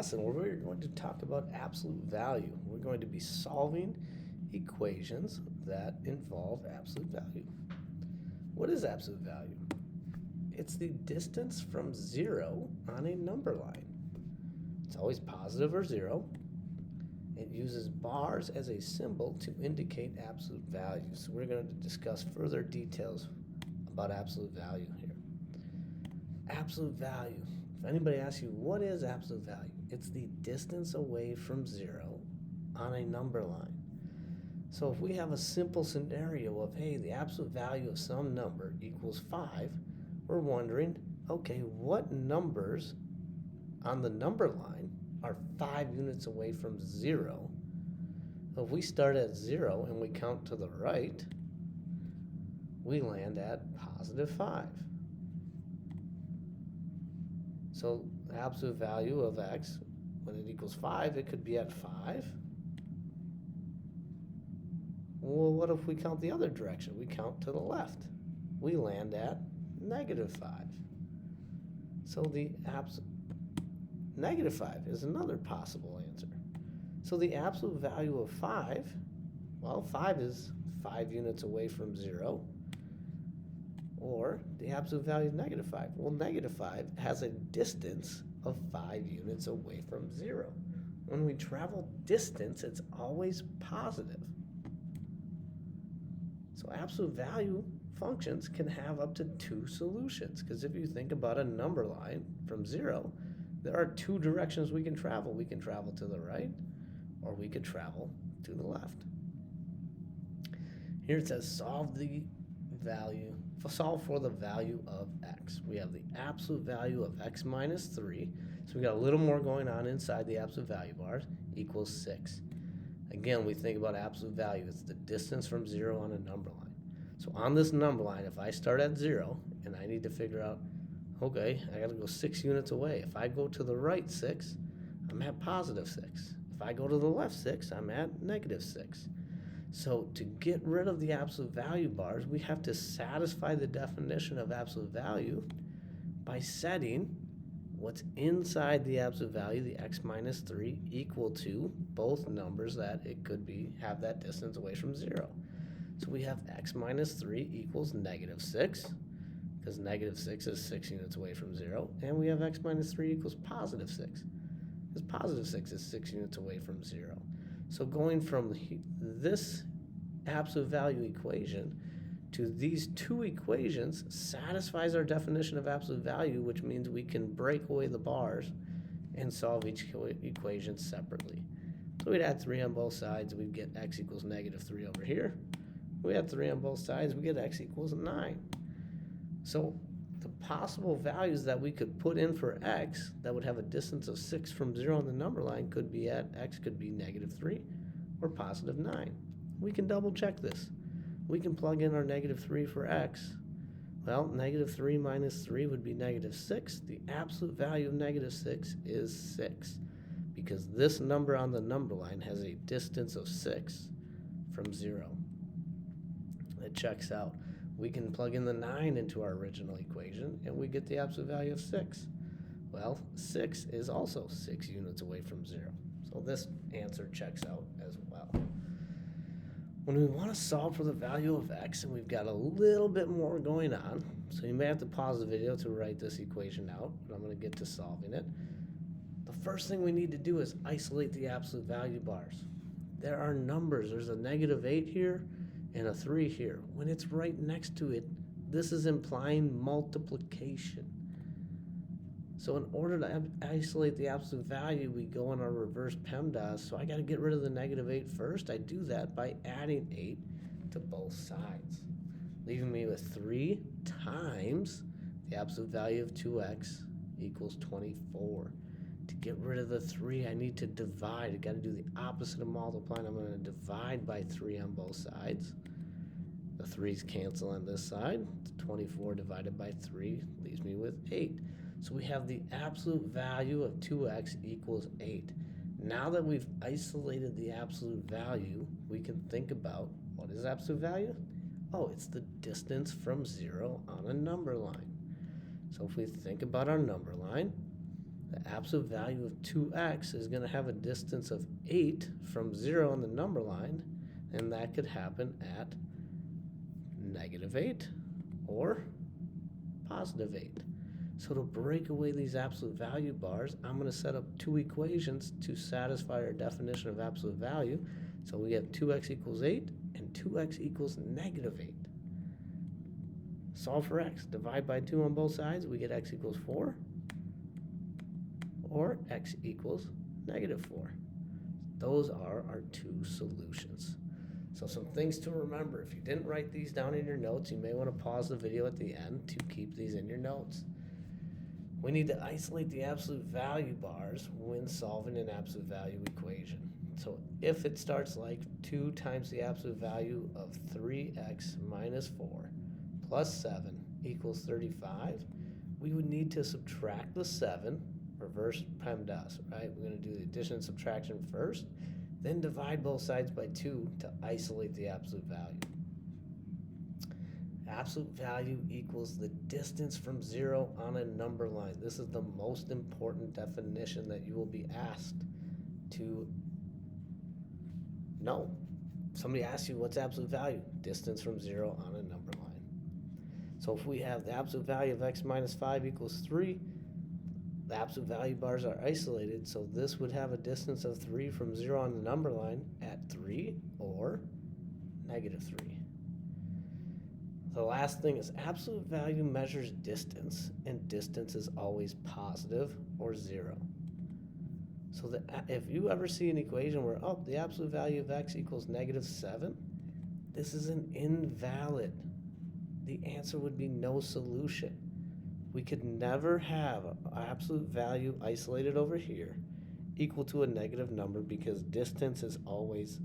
Lesson where we're going to talk about absolute value. We're going to be solving equations that involve absolute value. What is absolute value? It's the distance from zero on a number line. It's always positive or zero. It uses bars as a symbol to indicate absolute value. So we're going to discuss further details about absolute value here. Absolute value. If anybody asks you, what is absolute value? It's the distance away from zero on a number line. So if we have a simple scenario of, hey, the absolute value of some number equals 5, we're wondering, okay, what numbers on the number line are 5 units away from 0? If we start at 0 and we count to the right, we land at positive 5. So the absolute value of x, when it equals 5, it could be at 5. Well, what if we count the other direction? We count to the left. We land at negative 5. So the negative 5 is another possible answer. So the absolute value of 5, well, 5 is 5 units away from 0. Or the absolute value of negative 5. Well, negative 5 has a distance of 5 units away from 0. When we travel distance, it's always positive. So absolute value functions can have up to 2 solutions, because if you think about a number line from 0, there are 2 directions we can travel. We can travel to the right, or we could travel to the left. Here it says solve for the value of x. We have the absolute value of x minus 3. So we got a little more going on inside the absolute value bars, equals 6. Again, we think about absolute value. It's the distance from 0 on a number line. So on this number line, if I start at 0 and I need to figure out, okay, I got to go 6 units away. If I go to the right 6, I'm at positive 6. If I go to the left 6, I'm at negative 6. So to get rid of the absolute value bars, we have to satisfy the definition of absolute value by setting what's inside the absolute value, the x minus 3, equal to both numbers that it could be have that distance away from 0. So we have x minus 3 equals negative 6, because negative 6 is 6 units away from 0. And we have x minus 3 equals positive 6, because positive 6 is 6 units away from 0. So going from this absolute value equation to these 2 equations satisfies our definition of absolute value, which means we can break away the bars and solve each equation separately. So we'd add 3 on both sides, we'd get x equals negative 3 over here. We add 3 on both sides, we get x equals 9. So the possible values that we could put in for x that would have a distance of 6 from 0 on the number line could be at x could be negative 3 or positive 9. We can double check this. We can plug in our negative 3 for x. Well, negative 3 minus 3 would be negative 6. The absolute value of negative 6 is 6, because this number on the number line has a distance of 6 from 0. It checks out. We can plug in the 9 into our original equation, and we get the absolute value of 6. Well, 6 is also 6 units away from 0. So this answer checks out as well. When we want to solve for the value of x, and we've got a little bit more going on, so you may have to pause the video to write this equation out, but I'm going to get to solving it. The first thing we need to do is isolate the absolute value bars. There are numbers. There's a negative 8 here and a 3 here. When it's right next to it, this is implying multiplication. So in order to isolate the absolute value, we go on our reverse PEMDAS. So I got to get rid of the negative 8 first. I do that by adding 8 to both sides, leaving me with 3 times the absolute value of 2x equals 24. To get rid of the 3, I need to divide. I got to do the opposite of multiplying. I'm going to divide by 3 on both sides. The 3's cancel on this side. 24 divided by 3 leaves me with 8. So we have the absolute value of 2x equals 8. Now that we've isolated the absolute value, we can think about, what is absolute value? Oh, it's the distance from 0 on a number line. So if we think about our number line, the absolute value of 2x is going to have a distance of 8 from 0 on the number line, and that could happen at -8 or +8. So to break away these absolute value bars, I'm going to set up two equations to satisfy our definition of absolute value. So we have 2x equals 8 and 2x equals -8. Solve for x. Divide by 2 on both sides. We get x equals 4 or x equals -4. Those are our two solutions. So some things to remember. If you didn't write these down in your notes, you may want to pause the video at the end to keep these in your notes. We need to isolate the absolute value bars when solving an absolute value equation. So if it starts like 2 times the absolute value of 3x minus 4 plus 7 equals 35, we would need to subtract the 7, reverse PEMDAS, right? We're going to do the addition and subtraction first, then divide both sides by 2 to isolate the absolute value. Absolute value equals the distance from 0 on a number line. This is the most important definition that you will be asked to know. Somebody asks you what's absolute value? Distance from 0 on a number line. So if we have the absolute value of x minus 5 equals 3, the absolute value bars are isolated, so this would have a distance of 3 from 0 on the number line at 3 or -3. The last thing is absolute value measures distance, and distance is always positive or 0. So if you ever see an equation where, the absolute value of x equals -7, this is an invalid. The answer would be no solution. We could never have an absolute value isolated over here equal to a negative number because distance is always